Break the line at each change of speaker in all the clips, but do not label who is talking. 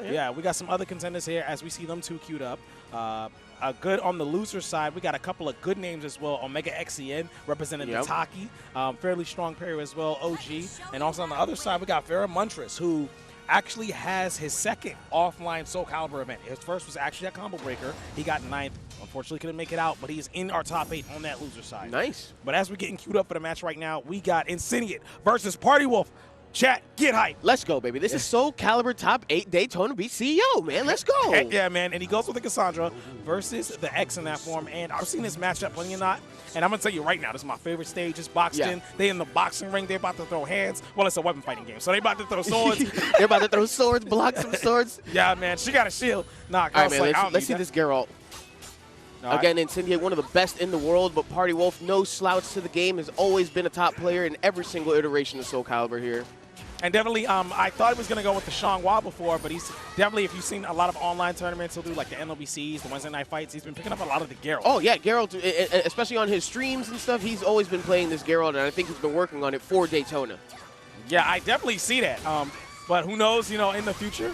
here.
Yeah, we got some other contenders here as we see them two queued up. Good on the loser side. We got a couple of good names as well. Omega XCN representing the Taki. Fairly strong player as well, OG. And also on the other side, we got Vera Muntris, who actually has his second offline SOULCALIBUR event. His first was actually at Combo Breaker. He got 9th. Unfortunately, couldn't make it out, but he's in our top 8 on that loser side.
Nice.
But as we're getting queued up for the match right now, we got INCENDIATE versus Party Wolf. Chat, get hype.
Let's go, baby. This is SOULCALIBUR Top 8 Daytona Beach CEO, man. Let's go.
Heck yeah, man. And he goes with the Cassandra versus the X in that form. And I've seen this matchup plenty or not. And I'm going to tell you right now, this is my favorite stage. It's boxed in. They in the boxing ring. They're about to throw hands. Well, it's a weapon fighting game. So they about to throw swords.
They're about to throw swords, block some swords.
Yeah, man. She got a shield. Nah,
all right, man. Let's see this Geralt. Again, INCENDIATE, one of the best in the world, but Party Wolf, no slouch to the game, has always been a top player in every single iteration of SOULCALIBUR here.
And definitely, I thought he was going to go with the Xianghua before, but he's definitely, if you've seen a lot of online tournaments, he'll do like the NLBCs, the Wednesday night fights. He's been picking up a lot of the Geralt.
Oh, yeah, Geralt, especially on his streams and stuff, he's always been playing this Geralt, and I think he's been working on it for Daytona.
Yeah, I definitely see that. But who knows, you know, in the future,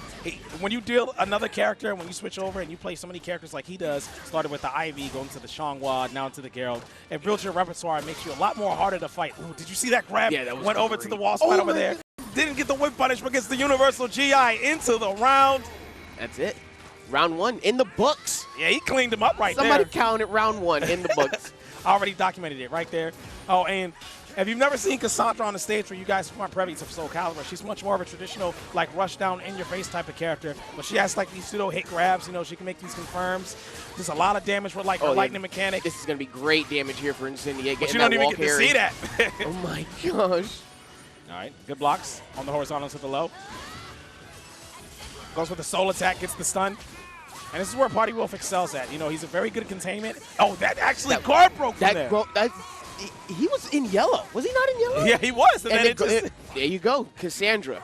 when you deal another character, when you switch over and you play so many characters like he does, started with the Ivy, going to the Xianghua, now to the Geralt, it builds your repertoire and makes you a lot more harder to fight. Ooh, did you see that grab?
Yeah, that was
Went over to the wall spot over there. Didn't get the whip punish, but gets the Universal GI into the round.
That's it. Round 1 in the books.
Yeah, he cleaned him up right there.
Somebody counted round 1 in the books.
I already documented it right there. Oh, and if you've never seen Cassandra on the stage, for you guys who aren't privy to SOULCALIBUR, she's much more of a traditional, like, rush down in your face type of character. But she has like these pseudo hit grabs. You know, she can make these confirms. There's a lot of damage with like her lightning mechanic.
This is gonna be great damage here for INCENDIATE.
But you don't even get to see that.
Oh my gosh.
All right, good blocks on the horizontal to the low. Goes with the soul attack, gets the stun. And this is where Party Wolf excels at. You know, he's a very good containment. Oh, that actually guard broke from there.
He was in yellow. Was he not in yellow?
Yeah, he was.
And there you go, Cassandra.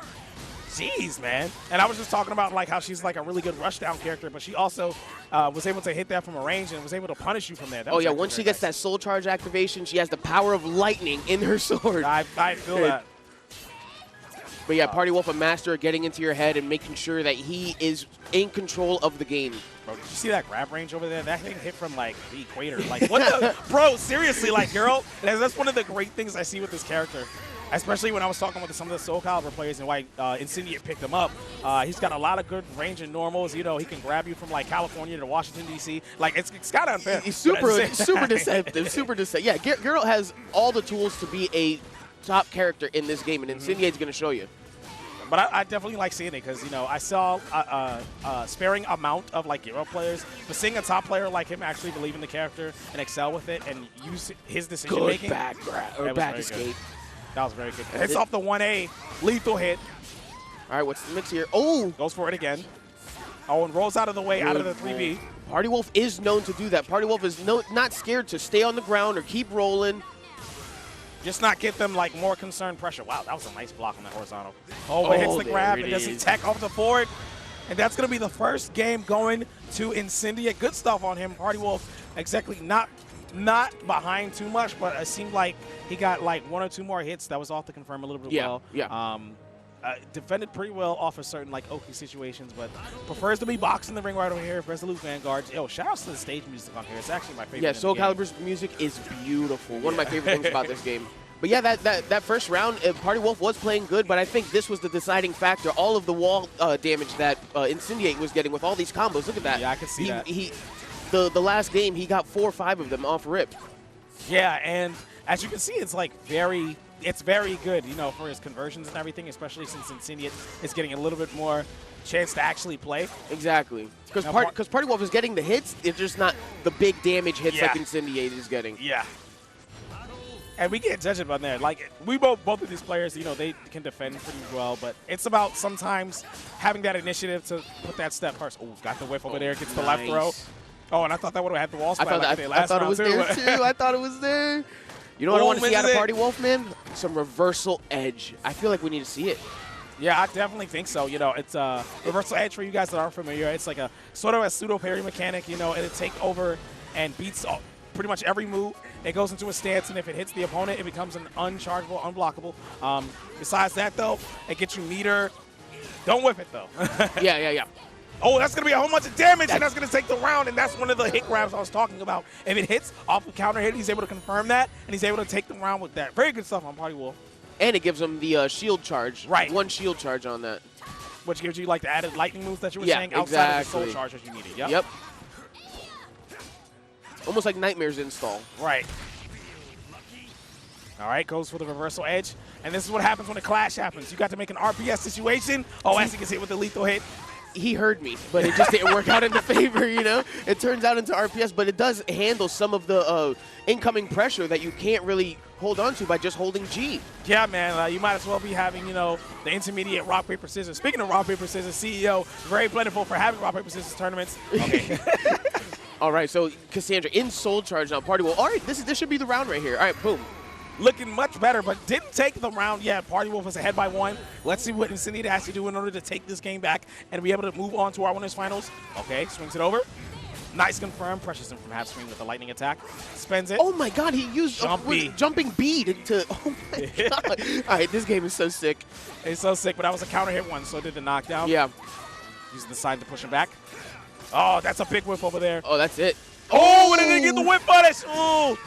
Jeez, man. And I was just talking about like how she's like a really good rushdown character, but she also was able to hit that from a range and was able to punish you from there.
Oh, yeah, once she gets that soul charge activation, she has the power of lightning in her sword.
I feel that.
But yeah, Party Wolf, a master of getting into your head and making sure that he is in control of the game.
Bro, did you see that grab range over there? That thing hit from like the equator. Like, what the? Bro, seriously, like, girl, that's one of the great things I see with this character. Especially when I was talking with some of the SOULCALIBUR players and why INCENDIATE picked him up. He's got a lot of good range in normals. You know, he can grab you from like California to Washington, D.C. Like, it's kind of unfair.
He's super deceptive, super deceptive. Yeah, Geralt has all the tools to be a top character in this game, and INCENDIATE's going to show you.
But I definitely like seeing it because, you know, I saw a sparing amount of, like, Geralt players. But seeing a top player like him actually believe in the character and excel with it and use his decision-making.
Good back escape.
That was very good. Hits off the 1A. Lethal hit.
All right, what's the mix here? Oh!
Goes for it again. Oh, and rolls out of the way, out of the 3B.
Party Wolf is known to do that. Party Wolf is not scared to stay on the ground or keep rolling.
Just not get them, like, more concerned pressure. Wow, that was a nice block on that horizontal. Oh, but hits the grab and does he tech off the forward. And that's going to be the first game going to INCENDIATE. Good stuff on him. Party Wolf exactly not behind too much, but it seemed like he got, like, 1 or 2 more hits. That was off to confirm a little bit well.
Yeah.
Defended pretty well off of certain, like, Oki situations, but prefers to be boxing the ring right over here. Resolute Vanguards. Yo, shout outs to the stage music on here. It's actually my favorite.
Yeah, SOULCALIBUR's music is beautiful. One of my favorite things about this game. But yeah, that first round, Party Wolf was playing good, but I think this was the deciding factor. All of the wall damage that INCENDIATE was getting with all these combos. Look at that.
Yeah, I can see that.
The last game, he got 4 or 5 of them off rip.
Yeah, and as you can see, it's like it's very good, you know, for his conversions and everything, especially since INCENDIATE is getting a little bit more chance to actually play.
Exactly. Because Party Wolf is getting the hits, it's just not the big damage hits like INCENDIATE is getting.
Yeah. And we can't judge it on there. Like, we both of these players, you know, they can defend pretty well, but it's about sometimes having that initiative to put that step first. Oh, got the whiff over there, gets the left throw. Oh, and I thought that would have had the wall spot like I
thought it was there, too. I thought it was there. You know what I want to see out of Party Wolf, man? Some reversal edge. I feel like we need to see it.
Yeah, I definitely think so. You know, it's a reversal edge for you guys that aren't familiar. It's like a sort of a pseudo parry mechanic, you know, and it take over and beats pretty much every move. It goes into a stance, and if it hits the opponent, it becomes an unchargeable, unblockable. Besides that, though, it gets you meter, Don't whiff it, though.
Yeah.
Oh, that's going to be a whole bunch of damage, and that's going to take the round, and that's one of the hit grabs I was talking about. If it hits off the counter hit, he's able to confirm that, and he's able to take the round with that. Very good stuff on Party Wolf.
And it gives him the shield charge.
Right.
1 shield charge on that.
Which gives you, like, the added lightning moves that you were saying outside of the soul charge that you needed.
Yep. Almost like Nightmare's install.
Right. All right, goes for the reversal edge. And this is what happens when a clash happens. You got to make an RPS situation. Oh, as he gets hit with the lethal hit.
He heard me, but it just didn't work out in the favor, you know? It turns out into RPS, but it does handle some of the incoming pressure that you can't really hold on to by just holding G.
Yeah, man, you might as well be having, you know, the intermediate rock, paper, scissors. Speaking of rock, paper, scissors, CEO, very plentiful for having rock, paper, scissors tournaments. Okay.
All right, so Cassandra in Soul Charge now. Party Wolf. All right, this should be the round right here. All right, boom.
Looking much better, but didn't take the round yet. Party Wolf is ahead by 1. Let's see what INCENDIATE has to do in order to take this game back and be able to move on to our winners finals. Okay, swings it over. Nice confirm. Pressures him from half screen with the lightning attack. Spends it.
Oh my god, he used jumping bead into. Oh my god. All right, this game is so sick.
It's so sick, but that was a counter hit one, so did the knockdown.
Yeah.
Using the side to push him back. Oh, that's a big whiff over there.
Oh, that's it.
Oh, and then get the whip punish. Ooh.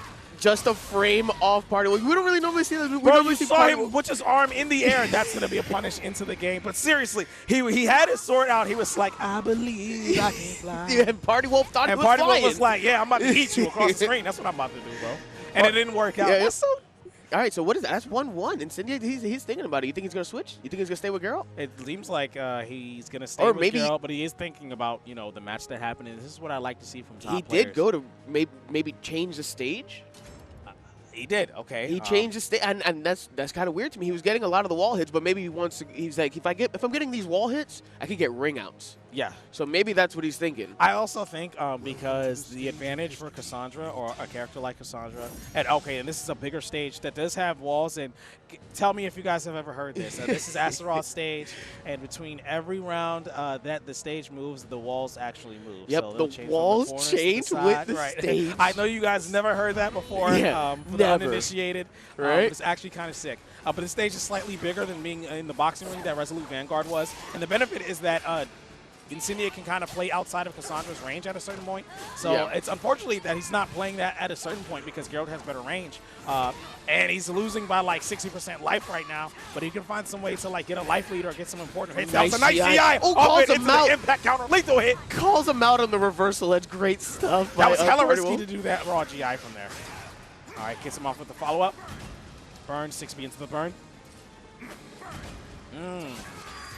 Just a frame off Party Wolf. We don't really normally see that.
Bro, you saw him put his arm in the air. That's going to be a punish into the game. But seriously, he had his sword out. He was like, I believe I can fly.
Yeah, and Party Wolf thought he was
Party
flying.
Wolf was like, yeah, I'm about to eat you across the screen. That's what I'm about to do, bro. And it didn't work out.
Yeah, all right, so what is that? That's 1-1. Incendiate, he's thinking about it. You think he's going to switch? You think he's going to stay with Geralt?
It seems like he's going to stay with Geralt, but he is thinking about, you know, the match that happened. And this is what I like to see from top players.
He did go to maybe change the stage.
He did, okay.
He changed the stage, and that's kind of weird to me. He was getting a lot of the wall hits, but maybe he wants to. He's like, if I'm getting these wall hits, I could get ring outs.
Yeah.
So maybe that's what he's thinking.
I also think because the advantage for Cassandra or a character like Cassandra, and this is a bigger stage that does have walls. And tell me if you guys have ever heard this. This is Astaroth's stage, and between every round that the stage moves, the walls actually move.
Yep,
so
the walls change with the stage.
I know you guys never heard that before.
Yeah,
for the uninitiated,
right?
It's actually kind of sick. But the stage is slightly bigger than being in the boxing ring that Resolute Vanguard was, and the benefit is that Incendiate can kind of play outside of Cassandra's range at a certain point. So it's unfortunately that he's not playing that at a certain point because Geralt has better range. And he's losing by like 60% life right now, but he can find some way to like get a life lead or get some important hits. That was a nice GI.
Oh, calls him out.
Impact counter, lethal hit.
Calls him out on the reversal edge. Great stuff.
That was hella risky to do that raw GI from there. All right, gets him off with the follow-up. Burn, 6B into the burn.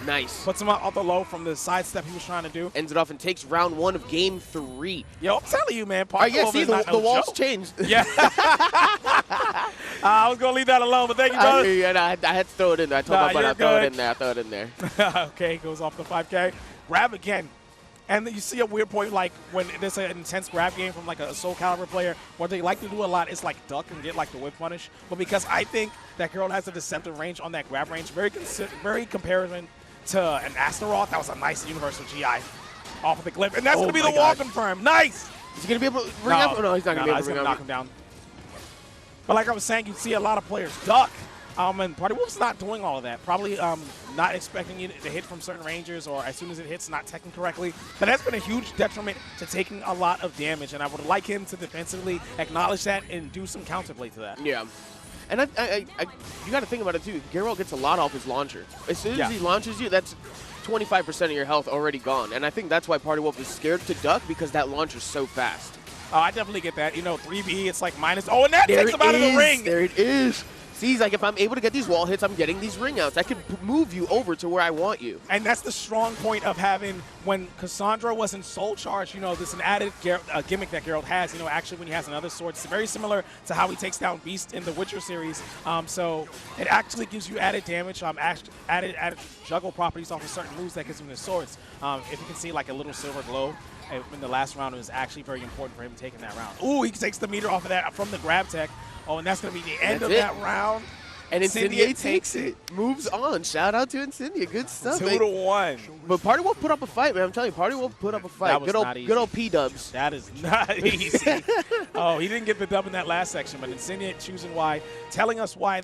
Nice.
Puts him off the low from the sidestep he was trying to do.
Ends it off and takes round 1 of game 3.
Yo, I'm telling you, man. See,
the walls changed.
Yeah. I was going to leave that alone, but thank you, brother.
I had to throw it in there. I told my buddy I'd throw it in there.
Okay, goes off the 5K. Grab again. And then you see a weird point, like when there's an intense grab game from like a SOULCALIBUR player, what they like to do a lot is like duck and get like the whip punish. But because I think that Geralt has a deceptive range on that grab range, very comparison to an Astaroth, that was a nice universal GI off of the clip. And that's going to be the wall confirm. Nice!
Is he going to be able to ring up? No, he's not going to be able to ring up.
Knock him down. But like I was saying, you see a lot of players duck. And Party Wolf's not doing all of that. Probably not expecting you to hit from certain rangers, or as soon as it hits, not teching correctly. But that's been a huge detriment to taking a lot of damage, and I would like him to defensively acknowledge that and do some counterplay to that.
Yeah. And you got to think about it, too. Geralt gets a lot off his launcher. As soon as he launches you, that's 25% of your health already gone. And I think that's why Party Wolf is scared to duck, because that launcher's so fast.
Oh, I definitely get that. You know, 3B, it's like minus. Oh, and that takes him out of the ring.
There it is. See, he's like, if I'm able to get these wall hits, I'm getting these ring outs. I can move you over to where I want you.
And that's the strong point of having, when Cassandra was in Soul Charge, you know, there's an added gimmick that Geralt has, you know, actually when he has another sword. It's very similar to how he takes down Beast in the Witcher series. So it actually gives you added damage, added juggle properties off of certain moves that gives him his swords. If you can see like a little silver glow in the last round, it was actually very important for him taking that round. Ooh, he takes the meter off of that from the grab tech. Oh, and that's going to be the end of that round.
And Incendiate takes it. Moves on. Shout out to Incendiate. Good stuff.
2-1.
But Party Wolf put up a fight, man. I'm telling you, Party Wolf put up a fight. Good old P-dubs.
That is not easy. Oh, he didn't get the dub in that last section, but Incendiate choosing why, telling us why.